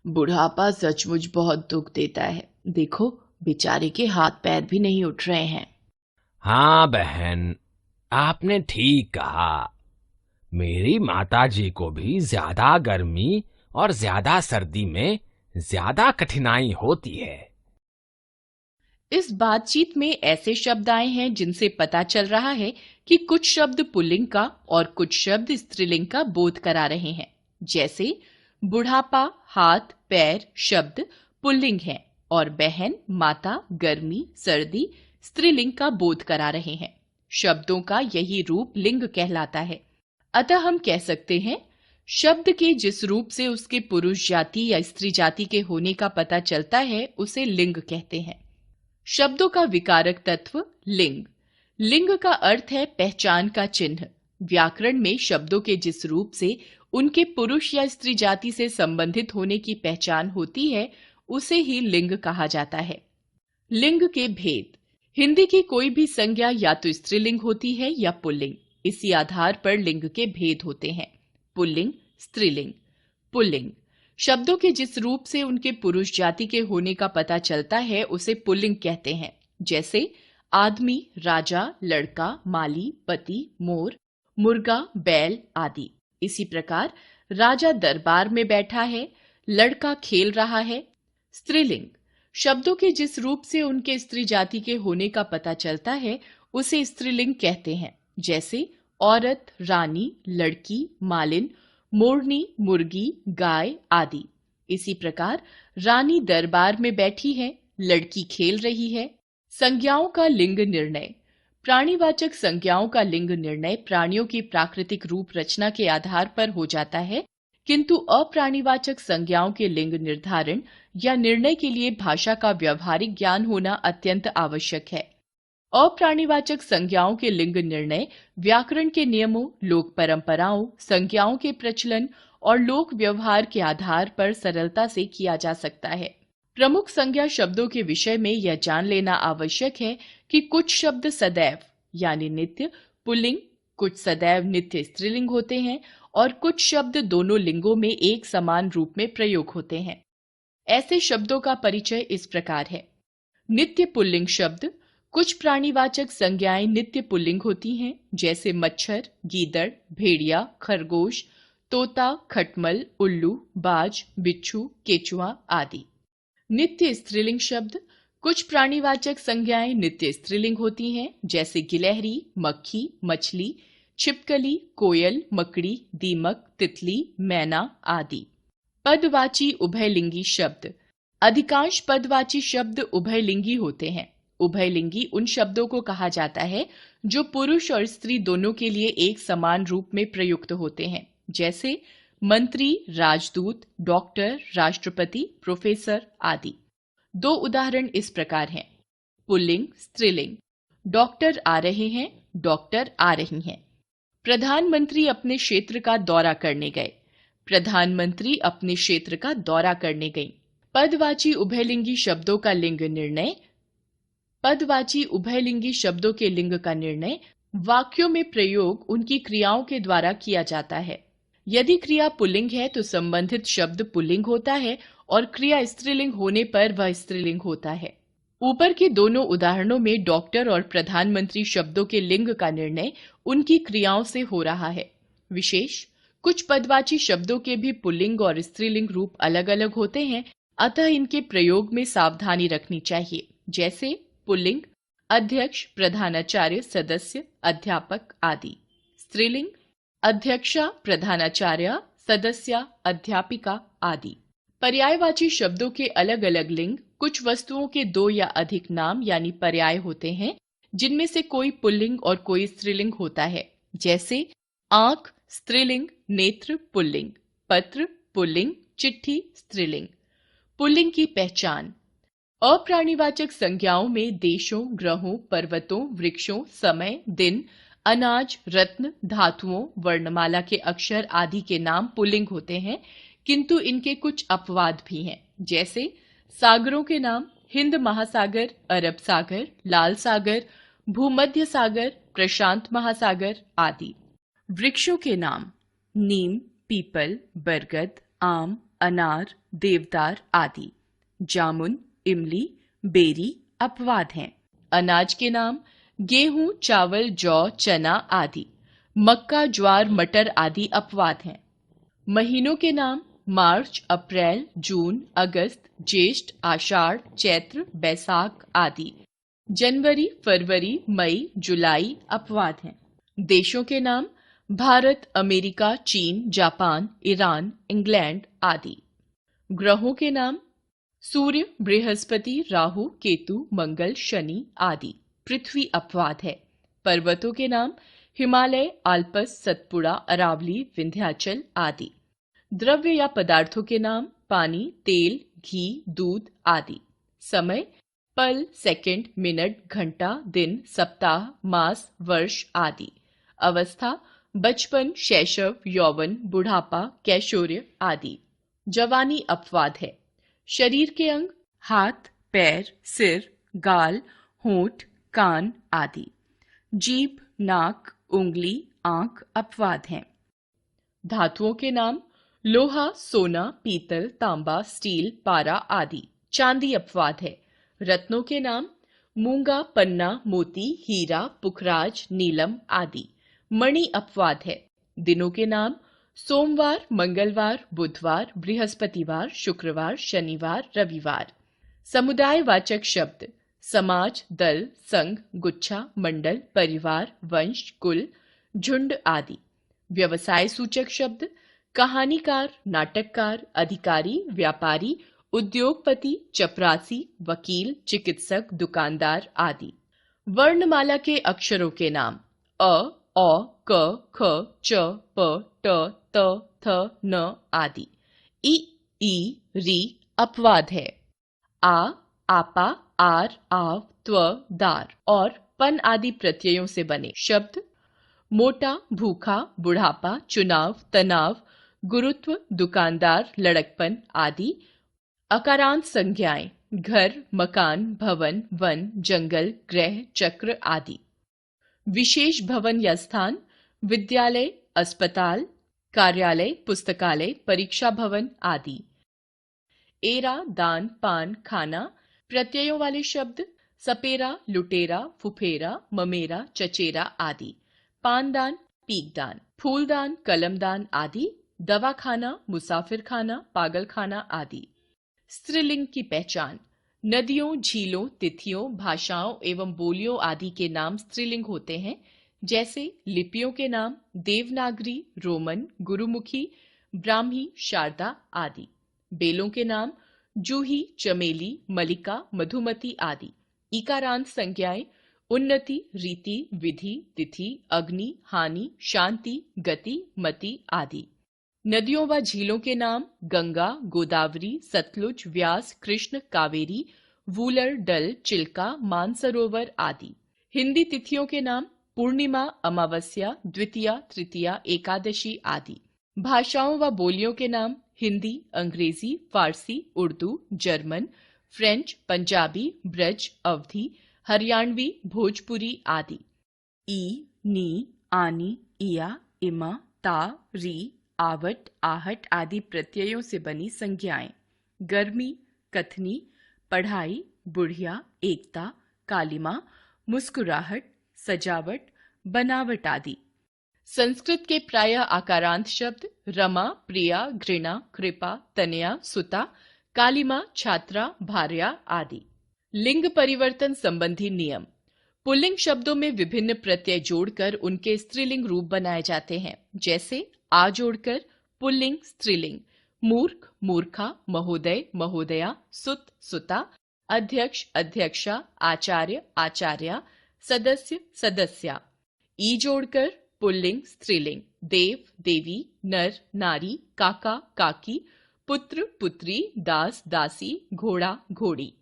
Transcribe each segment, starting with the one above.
बुढ़ापा सचमुच बहुत दुख देता है। देखो, बेचारे के हाथ पैर भी नहीं उठ रहे हैं। हाँ बहन, आपने ठीक कहा। मेरी माताजी को भी ज्यादा गर्मी और ज्यादा सर्दी में ज्यादा कठिनाई होती है। इस बातचीत में ऐसे शब्द आए हैं जिनसे पता चल रहा है कि कुछ शब्द पुल्लिंग का और कुछ शब्द स्त्रीलिंग का बोध करा रहे हैं। जैसे बुढ़ापा, हाथ, पैर शब्द पुल्लिंग हैं और बहन, माता, गर्मी, सर्दी स्त्रीलिंग का बोध करा रहे हैं। शब्दों का यही रूप लिंग कहलाता है। अतः हम कह सकते हैं, शब्द के जिस रूप से उसके पुरुष जाति या स्त्री जाति के होने का पता चलता है उसे लिंग कहते हैं। शब्दों का विकारक तत्व लिंग। लिंग का अर्थ है पहचान का चिन्ह। व्याकरण में शब्दों के जिस रूप से उनके पुरुष या स्त्री जाति से संबंधित होने की पहचान होती है उसे ही लिंग कहा जाता है। लिंग के भेद। हिंदी की कोई भी संज्ञा या तो स्त्रीलिंग होती है या पुल्लिंग। इसी आधार पर लिंग के भेद होते हैं। पुल्लिंग, स्त्रीलिंग। पुल्लिंग शब्दों के जिस रूप से उनके पुरुष जाति के होने का पता चलता है उसे पुल्लिंग कहते हैं। जैसे आदमी, राजा, लड़का, माली, पति, मोर, मुर्गा, बैल आदि। इसी प्रकार राजा दरबार में बैठा है, लड़का खेल रहा है। स्त्रीलिंग शब्दों के जिस रूप से उनके स्त्री जाति के होने का पता चलता है उसे स्त्रीलिंग कहते हैं। जैसे औरत, रानी, लड़की, मालिन, मोरनी, मुर्गी, गाय आदि। इसी प्रकार रानी दरबार में बैठी है, लड़की खेल रही है। संज्ञाओं का लिंग निर्णय। प्राणीवाचक संज्ञाओं का लिंग निर्णय प्राणियों की प्राकृतिक रूप रचना के आधार पर हो जाता है, किंतु अप्राणीवाचक संज्ञाओं के लिंग निर्धारण या निर्णय के लिए भाषा का व्यवहारिक ज्ञान होना अत्यंत आवश्यक है। अप्राणीवाचक संज्ञाओं के लिंग निर्णय व्याकरण के नियमों, लोक परंपराओं, संज्ञाओं के प्रचलन और लोक व्यवहार के आधार पर सरलता से किया जा सकता है। प्रमुख संज्ञा शब्दों के विषय में यह जान लेना आवश्यक है कि कुछ शब्द सदैव यानी नित्य पुल्लिंग, कुछ सदैव नित्य स्त्रीलिंग होते हैं और कुछ शब्द दोनों लिंगों में एक समान रूप में प्रयोग होते हैं। ऐसे शब्दों का परिचय इस प्रकार है। नित्य पुल्लिंग शब्द। कुछ प्राणीवाचक संज्ञाएं नित्य पुल्लिंग होती हैं, जैसे मच्छर, गीदड़, भेड़िया, खरगोश, तोता, खटमल, उल्लू, बाज, बिच्छू, केचुआ आदि। नित्य स्त्रीलिंग शब्द। कुछ प्राणीवाचक संज्ञाएं नित्य स्त्रीलिंग होती हैं, जैसे गिलहरी, मक्खी, मछली, छिपकली, कोयल, मकड़ी, दीमक, तितली, मैना आदि। पदवाची उभयलिंगी शब्द। अधिकांश पदवाची शब्द उभयलिंगी होते हैं। उभयलिंगी उन शब्दों को कहा जाता है जो पुरुष और स्त्री दोनों के लिए एक समान रूप में प्रयुक्त होते हैं, जैसे मंत्री, राजदूत, डॉक्टर, राष्ट्रपति, प्रोफेसर आदि। दो उदाहरण इस प्रकार हैं। पुल्लिंग, स्त्रीलिंग। डॉक्टर आ रहे हैं, डॉक्टर आ रही हैं। प्रधानमंत्री अपने क्षेत्र का दौरा करने गए, प्रधानमंत्री अपने क्षेत्र का दौरा करने गई। पदवाची उभयलिंगी शब्दों का लिंग निर्णय। पदवाची उभयलिंगी शब्दों के लिंग का निर्णय वाक्यों में प्रयोग उनकी क्रियाओं के द्वारा किया जाता है। यदि क्रिया पुल्लिंग है तो संबंधित शब्द पुल्लिंग होता है और क्रिया स्त्रीलिंग होने पर वह स्त्रीलिंग होता है। ऊपर के दोनों उदाहरणों में डॉक्टर और प्रधानमंत्री शब्दों के लिंग का निर्णय उनकी क्रियाओं से हो रहा है। विशेष कुछ पदवाची शब्दों के भी पुल्लिंग और स्त्रीलिंग रूप अलग अलग होते हैं, अतः इनके प्रयोग में सावधानी रखनी चाहिए। जैसे पुल्लिंग अध्यक्ष, प्रधानाचार्य, सदस्य, अध्यापक आदि। स्त्रीलिंग अध्यक्षा, प्रधानाचार्य, सदस्या, अध्यापिका आदि। पर्यायवाची शब्दों के अलग अलग लिंग। कुछ वस्तुओं के दो या अधिक नाम यानी पर्याय होते हैं, जिनमें से कोई पुल्लिंग और कोई स्त्रीलिंग होता है। जैसे आंख स्त्रीलिंग, नेत्र पुल्लिंग, पत्र पुल्लिंग, चिट्ठी स्त्रीलिंग। पुल्लिंग की पहचान। अप्राणीवाचक संज्ञाओं में देशों, ग्रहों, पर्वतों, वृक्षों, समय, दिन, अनाज, रत्न, धातुओं, वर्णमाला के अक्षर आदि के नाम पुल्लिंग होते हैं, किंतु इनके कुछ अपवाद भी हैं। जैसे सागरों के नाम हिंद महासागर, अरब सागर, लाल सागर, भूमध्य सागर, प्रशांत महासागर आदि। वृक्षों के नाम नीम, पीपल, बरगद, आम, अनार, देवदार आदि। जामुन, इमली, बेरी अपवाद हैं। अनाज के नाम गेहूं, चावल, जौ, चना आदि। मक्का, ज्वार, मटर आदि अपवाद हैं। महीनों के नाम मार्च, अप्रैल, जून, अगस्त, ज्येष्ठ, आषाढ़, चैत्र, बैसाख आदि। जनवरी, फरवरी, मई, जुलाई अपवाद हैं। देशों के नाम भारत, अमेरिका, चीन, जापान, ईरान, इंग्लैंड आदि। ग्रहों के नाम सूर्य, बृहस्पति, राहु, केतु, मंगल, शनि आदि। पृथ्वी अपवाद है। पर्वतों के नाम हिमालय, आल्पस, सतपुड़ा, अरावली, विंध्याचल आदि। द्रव्य या पदार्थों के नाम पानी, तेल, घी, दूध आदि। समय पल, सेकंड, मिनट, घंटा, दिन, सप्ताह, मास, वर्ष आदि। अवस्था बचपन, शैशव, यौवन, बुढ़ापा, कैशोर्य आदि। जवानी अपवाद है। शरीर के अंग हाथ, पैर, सिर, गाल, होंठ, कान आदि। जीभ, नाक, उंगली, आंख अपवाद हैं। धातुओं के नाम लोहा, सोना, पीतल, तांबा, स्टील, पारा आदि। चांदी अपवाद है। रत्नों के नाम मूंगा, पन्ना, मोती, हीरा, पुखराज, नीलम आदि। मणि अपवाद है। दिनों के नाम सोमवार, मंगलवार, बुधवार, बृहस्पतिवार, शुक्रवार, शनिवार, रविवार। समुदायवाचक शब्द समाज, दल, संघ, गुच्छा, मंडल, परिवार, वंश, कुल, झुंड आदि। व्यवसाय सूचक शब्द कहानीकार, नाटककार, अधिकारी, व्यापारी, उद्योगपति, चपरासी, वकील, चिकित्सक, दुकानदार आदि। वर्णमाला के अक्षरों के नाम अ, औ, क, ख, च, प, ट, त, थ, न आदि। इ, ई, री अपवाद है। आ, आपा, आर, आव, त्व, दार और पन आदि प्रत्ययों से बने शब्द मोटा, भूखा, बुढ़ापा, चुनाव, तनाव, गुरुत्व, दुकानदार, लड़कपन आदि। अकारांत संज्ञाएं घर, मकान, भवन, वन, जंगल, ग्रह, चक्र आदि। विशेष भवन या स्थान विद्यालय, अस्पताल, कार्यालय, पुस्तकालय, परीक्षा भवन आदि। एरा, दान, पान, खाना। प्रत्ययों वाले शब्द सपेरा, लुटेरा, फुफेरा, ममेरा, चचेरा आदि। पानदान, पीकदान, फूलदान, कलमदान आदि। दवाखाना, मुसाफिरखाना, पागलखाना आदि। स्त्रीलिंग की पहचान नदियों, झीलों, तिथियों, भाषाओं एवं बोलियों आदि के नाम स्त्रीलिंग होते हैं। जैसे लिपियों के नाम देवनागरी, रोमन, गुरुमुखी, ब्राह्मी, शारदा आदि। बेलों के नाम जूही, चमेली, मलिका, मधुमती आदि। इकारांत संज्ञाएं उन्नति, रीति, विधि, तिथि, अग्नि, हानि, शांति, गति, मति आदि। नदियों व झीलों के नाम गंगा, गोदावरी, सतलुज, व्यास, कृष्ण, कावेरी, वूलर, डल, चिल्का, मानसरोवर आदि। हिंदी तिथियों के नाम पूर्णिमा, अमावस्या, द्वितीया, तृतीया, एकादशी आदि। भाषाओं व बोलियों के नाम हिंदी, अंग्रेजी, फारसी, उर्दू, जर्मन, फ्रेंच, पंजाबी, ब्रज, अवधी, हरियाणवी, भोजपुरी आदि। ई, नी, आनी, इया, इमा, ता, री, आवट, आहट आदि प्रत्ययों से बनी संज्ञाएं गर्मी, कथनी, पढ़ाई, बुढ़िया, एकता, कालिमा, मुस्कुराहट, सजावट, बनावट आदि। संस्कृत के प्रायः आकारांत शब्द रमा, प्रिया, घृणा, कृपा, तनया, सुता, कालिमा, छात्रा, भार्या आदि। लिंग परिवर्तन संबंधी नियम पुल्लिंग शब्दों में विभिन्न प्रत्यय जोड़कर उनके स्त्रीलिंग रूप बनाए जाते हैं। जैसे आ जोड़कर पुल्लिंग स्त्रीलिंग मूर्ख, मूर्खा, महोदय, महोदया, सुत, सुता, अध्यक्ष, अध्यक्षा, आचार्य, आचार्या, सदस्य, सदस्या। ई जोड़कर पुल्लिंग स्त्रीलिंग देव, देवी, नर, नारी, काका, काकी, पुत्र, पुत्री, दास, दासी, घोड़ा, घोड़ी।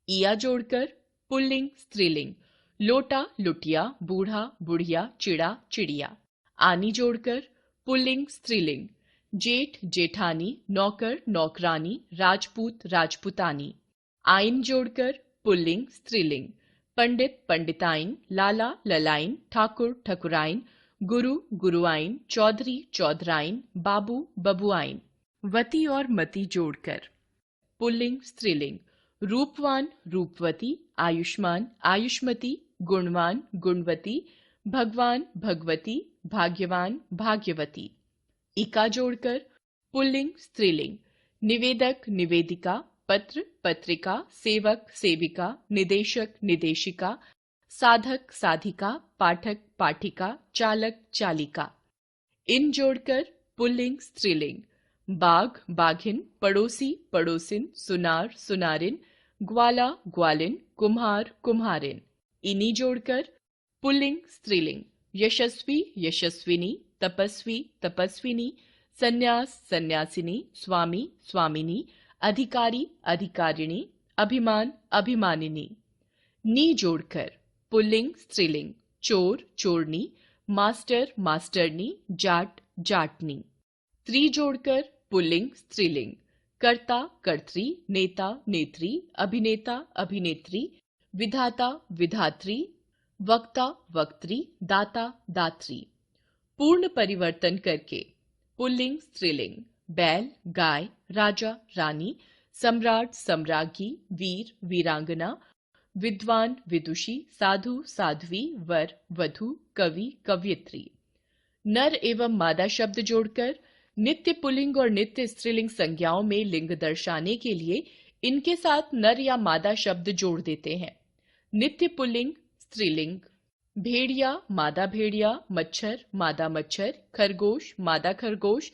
इया जोड़कर पुल्लिंग स्त्रीलिंग लोटा, लुटिया, बूढ़ा, बुढ़िया, चिड़ा, चिड़िया। आनी जोड़कर पुल्लिंग स्त्रीलिंग जेठ, जेठानी, नौकर, नौकरानी, राजपूत, राजपुतानी। आइन जोड़कर पुल्लिंग स्त्रीलिंग पंडित, पंडिताइन, लाला, ललाइन, ठाकुर, ठकुराइन, गुरु, गुरुआइन, चौधरी, चौधराइन, बाबू, बबुआइन। वती और मति जोड़कर पुल्लिंग स्त्रीलिंग रूपवान रूपवती, आयुष्मान आयुष्मती, गुणवान गुणवती, भगवान भगवती, भाग्यवान भाग्यवती। इका जोड़कर पुल्लिंग स्त्रीलिंग निवेदक निवेदिका, पत्र पत्रिका, सेवक सेविका, निदेशक निदेशिका, साधक साधिका, पाठक पाठिका, चालक चालिका। इन जोड़कर पुल्लिंग स्त्रीलिंग बाघ बाघिन, पड़ोसी पड़ोसिन, सुनार सुनारिन, ग्वाला ग्वालिन, कुम्हार कुम्हारिन। इनी जोड़कर पुल्लिंग स्त्रीलिंग यशस्वी यशस्विनी, तपस्वी तपस्विनी, सन्यास सन्यासिनी, स्वामी स्वामिनी, अधिकारी अधिकारिणी, अभिमान अभिमानिनी। नी जोड़कर पुल्लिंग स्त्रीलिंग चोर चोरनी, मास्टर मास्टरनी, जाट जाटनी। त्रि जोड़कर पुल्लिंग स्त्रीलिंग कर्ता कर्त्री, नेता नेत्री, अभिनेता अभिनेत्री, विधाता विधात्री, वक्ता वक्त्री, दाता दात्री। पूर्ण परिवर्तन करके पुल्लिंग स्त्रीलिंग बैल गाय, राजा रानी, सम्राट सम्राज्ञी, वीर वीरांगना, विद्वान विदुषी, साधु साध्वी, वर वधू, कवि कवयित्री। नर एवं मादा शब्द जोड़कर नित्य पुल्लिंग और नित्य स्त्रीलिंग संज्ञाओं में लिंग दर्शाने के लिए इनके साथ नर या मादा शब्द जोड़ देते हैं। नित्य पुल्लिंग स्त्रीलिंग भेड़िया मादा भेड़िया, मच्छर मादा मच्छर, खरगोश मादा खरगोश,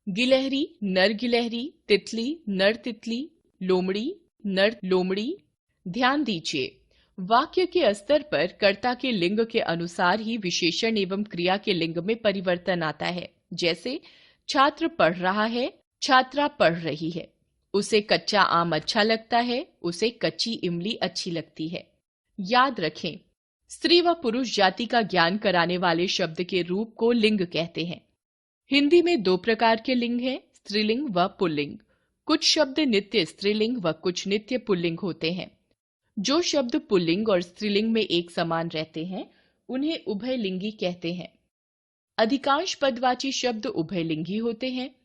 गिलहरी नर गिलहरी, तितली नर तितली, लोमड़ी नर लोमड़ी। ध्यान दीजिए, वाक्य के स्तर पर कर्ता के लिंग के अनुसार ही विशेषण एवं क्रिया के लिंग में परिवर्तन आता है। जैसे छात्र पढ़ रहा है, छात्रा पढ़ रही है। उसे कच्चा आम अच्छा लगता है, उसे कच्ची इमली अच्छी लगती है। याद रखें, स्त्री व पुरुष जाति का ज्ञान कराने वाले शब्द के रूप को लिंग कहते हैं। हिंदी में दो प्रकार के लिंग हैं, स्त्रीलिंग व पुल्लिंग। कुछ शब्द नित्य स्त्रीलिंग व कुछ नित्य पुल्लिंग होते हैं। जो शब्द पुल्लिंग और स्त्रीलिंग में एक समान रहते हैं, उन्हें उभयलिंगी कहते हैं। अधिकांश पदवाची शब्द उभयलिंगी होते हैं।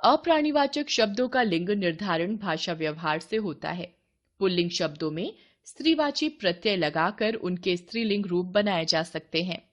अप्राणीवाचक शब्दों का लिंग निर्धारण भाषा व्यवहार से होता है। पुल्लिंग शब्दों में स्त्रीवाची प्रत्यय लगाकर उनके स्त्रीलिंग रूप बनाए जा सकते हैं।